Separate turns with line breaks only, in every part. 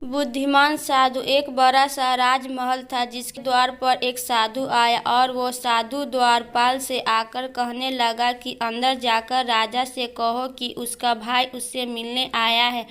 बुद्धिमान साधु। एक बड़ा सा राजमहल था जिसके द्वार पर एक साधु आया और वो साधु द्वारपाल से आकर कहने लगा कि अंदर जाकर राजा से कहो कि उसका भाई उससे मिलने आया है।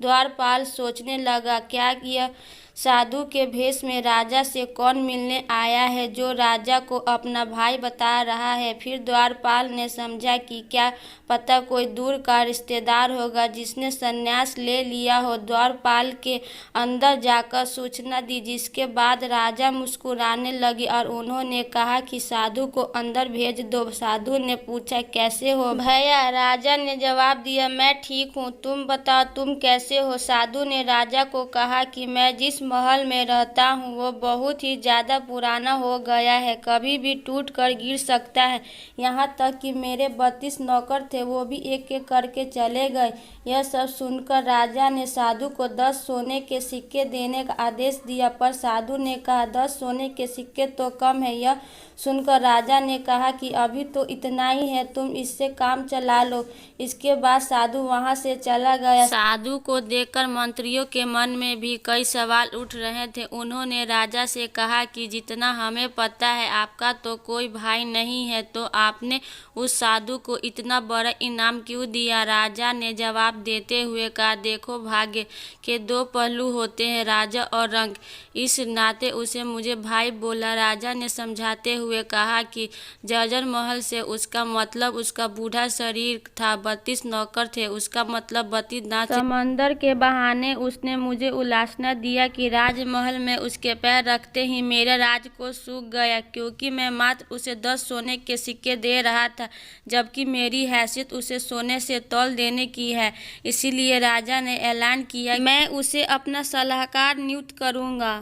द्वारपाल सोचने लगा, क्या यह साधु के भेष में राजा से कौन मिलने आया है जो राजा को अपना भाई बता रहा है। फिर द्वारपाल ने समझा कि क्या पता कोई दूर का रिश्तेदार होगा जिसने संन्यास ले लिया हो। द्वारपाल के अंदर जाकर सूचना दी, जिसके बाद राजा मुस्कुराने लगे और उन्होंने कहा कि साधु को अंदर भेज दो। साधु ने पूछा, कैसे हो भैया? राजा ने जवाब दिया, मैं ठीक हूँ, तुम बताओ तुम कैसे हो? साधु ने राजा को कहा कि मैं जिस महल में रहता हूँ वो बहुत ही ज़्यादा पुराना हो गया है, कभी भी टूट कर गिर सकता है। यहाँ तक कि मेरे 32 नौकर थे, वो भी एक एक करके चले गए। यह सब सुनकर राजा ने साधु को 10 सोने के सिक्के देने का आदेश दिया, पर साधु ने कहा 10 सोने के सिक्के तो कम है। यह सुनकर राजा ने कहा कि अभी तो इतना ही है, तुम इससे काम चला लो। इसके बाद साधु वहां से चला गया। साधु को देखकर मंत्रियों के मन में भी कई सवाल उठ रहे थे। उन्होंने राजा से कहा कि जितना हमें पता है आपका तो कोई भाई नहीं है, तो आपने उस साधु को इतना बड़ा इनाम क्यों दिया? राजा ने जवाब देते हुए कहा, देखो भाग्य के 2 पहलू होते हैं, राजा और रंग, इस नाते उसे मुझे भाई बोला। राजा ने समझाते हुए कहा कि जर्जर महल से उसका मतलब उसका बूढ़ा शरीर था, 32 नौकर थे, उसका मतलब 32 दांत। समंदर के बहाने उसने मुझे उलासना दिया कि राजमहल में उसके पैर रखते ही मेरे राज को सूख गया, क्योंकि मैं मात्र उसे 10 सोने के सिक्के दे रहा था, जबकि मेरी हैसियत उसे सोने से तौल देने की है। इसीलिए राजा ने ऐलान किया, मैं उसे अपना सलाहकार नियुक्त करूंगा।